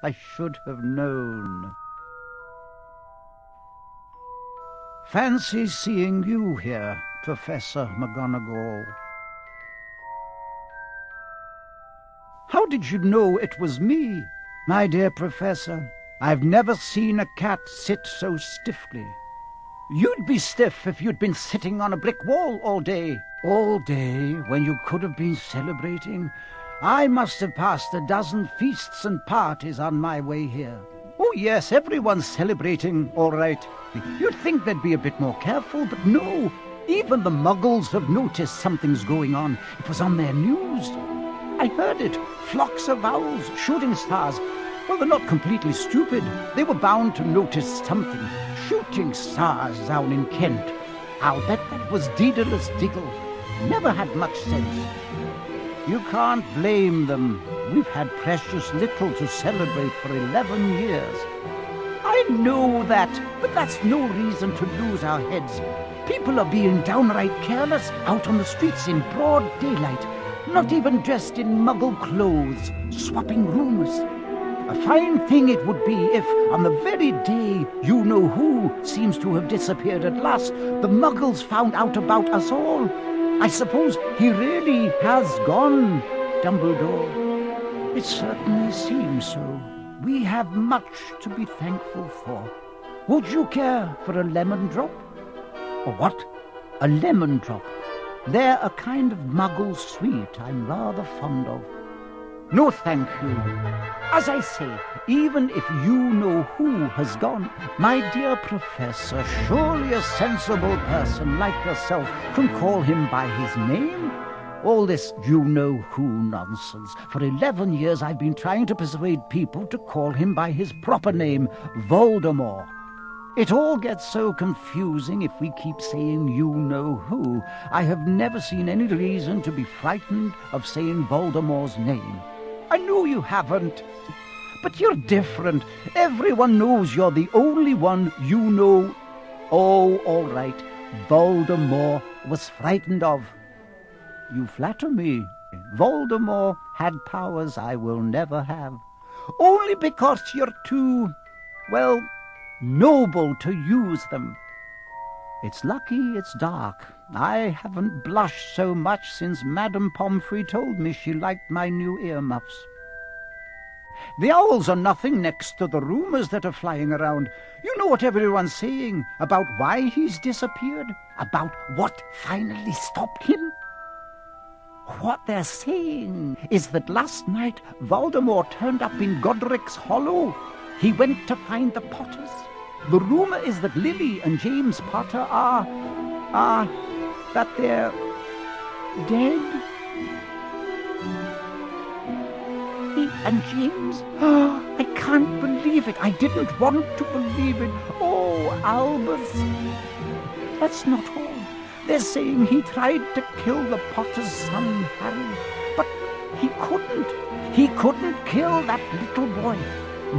I should have known. Fancy seeing you here, Professor McGonagall. How did you know it was me? My dear Professor, I've never seen a cat sit so stiffly. You'd be stiff if you'd been sitting on a brick wall all day. All day, when you could have been celebrating. I must have passed a dozen feasts and parties on my way here. Oh yes, everyone's celebrating, all right. You'd think they'd be a bit more careful, but no. Even the Muggles have noticed something's going on. It was on their news. I heard it. Flocks of owls, shooting stars. Well, they're not completely stupid. They were bound to notice something. Shooting stars down in Kent. I'll bet that was Daedalus Diggle. Never had much sense. You can't blame them. We've had precious little to celebrate for 11 years. I know that, but that's no reason to lose our heads. People are being downright careless out on the streets in broad daylight, not even dressed in Muggle clothes, swapping rumours. A fine thing it would be if, on the very day you-know-who seems to have disappeared at last, the Muggles found out about us all. I suppose he really has gone, Dumbledore. It certainly seems so. We have much to be thankful for. Would you care for a lemon drop? A what? A lemon drop. They're a kind of Muggle sweet I'm rather fond of. No, thank you. As I say, even if you-know-who has gone, my dear Professor, surely a sensible person like yourself can call him by his name? All this you-know-who nonsense. For 11 years I've been trying to persuade people to call him by his proper name, Voldemort. It all gets so confusing if we keep saying you-know-who. I have never seen any reason to be frightened of saying Voldemort's name. I know you haven't. But you're different. Everyone knows you're the only one you know. Oh, all right. Voldemort was frightened of. You flatter me. Voldemort had powers I will never have. Only because you're too, well, noble to use them. It's lucky it's dark. I haven't blushed so much since Madame Pomfrey told me she liked my new earmuffs. The owls are nothing next to the rumors that are flying around. You know what everyone's saying about why he's disappeared? About what finally stopped him? What they're saying is that last night Voldemort turned up in Godric's Hollow. He went to find the Potters. The rumor is that Lily and James Potter that they're dead. He and James? Oh, I can't believe it. I didn't want to believe it. Oh, Albus. That's not all. They're saying he tried to kill the Potter's son, Harry, but he couldn't. He couldn't kill that little boy.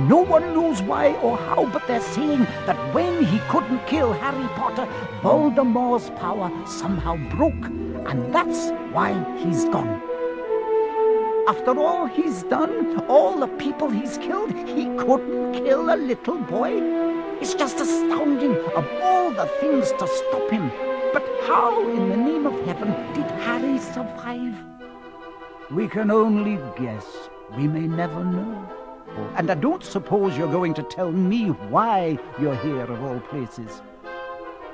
No one knows why or how, but they're saying that when he couldn't kill Harry Potter, Voldemort's power somehow broke, and that's why he's gone. After all he's done, all the people he's killed, he couldn't kill a little boy. It's just astounding, of all the things to stop him. But how, in the name of heaven, did Harry survive? We can only guess. We may never know. And I don't suppose you're going to tell me why you're here, of all places.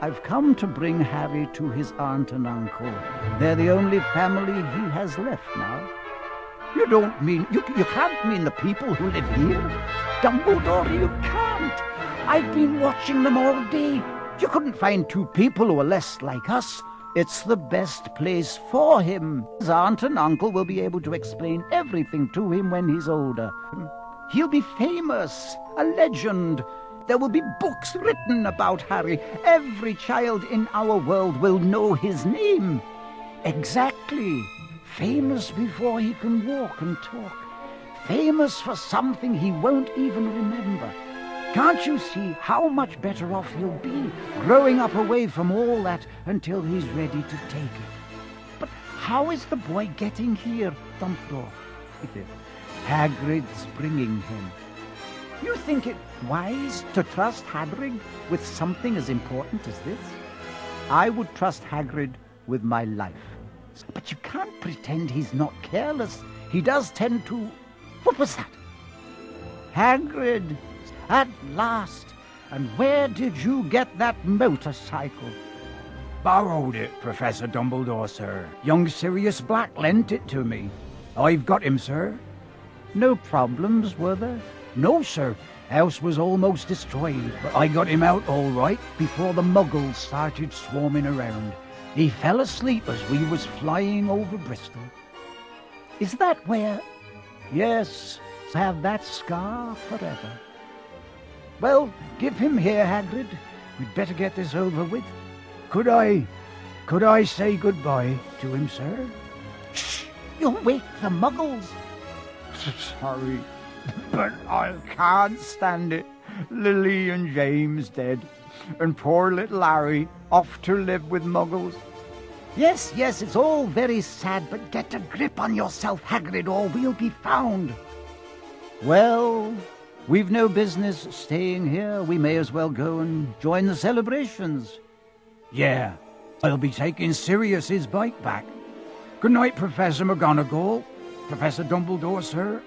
I've come to bring Harry to his aunt and uncle. They're the only family he has left now. You don't mean... You can't mean the people who live here. Dumbledore, you can't. I've been watching them all day. You couldn't find two people who are less like us. It's the best place for him. His aunt and uncle will be able to explain everything to him when he's older. He'll be famous, a legend. There will be books written about Harry. Every child in our world will know his name. Exactly. Famous before he can walk and talk. Famous for something he won't even remember. Can't you see how much better off he'll be, growing up away from all that until he's ready to take it? But how is the boy getting here, Dumbledore? Hagrid's bringing him. You think it wise to trust Hagrid with something as important as this? I would trust Hagrid with my life. But you can't pretend he's not careless. He does tend to... What was that? Hagrid, at last. And where did you get that motorcycle? Borrowed it, Professor Dumbledore, sir. Young Sirius Black lent it to me. I've got him, sir. No problems, were there? No, sir. House was almost destroyed, but I got him out all right before the muggles started swarming around. He fell asleep as we was flying over Bristol. Is that where... Yes, have that scar forever. Well, give him here, Hagrid. We'd better get this over with. Could I say goodbye to him, sir? Shh! You'll wake the muggles. Sorry, but I can't stand it. Lily and James dead, and poor little Harry off to live with muggles. Yes, it's all very sad, but get a grip on yourself, Hagrid, or we'll be found. Well, we've no business staying here. We may as well go and join the celebrations. Yeah, I'll be taking Sirius's bike back. Good night, Professor McGonagall. Professor Dumbledore, sir.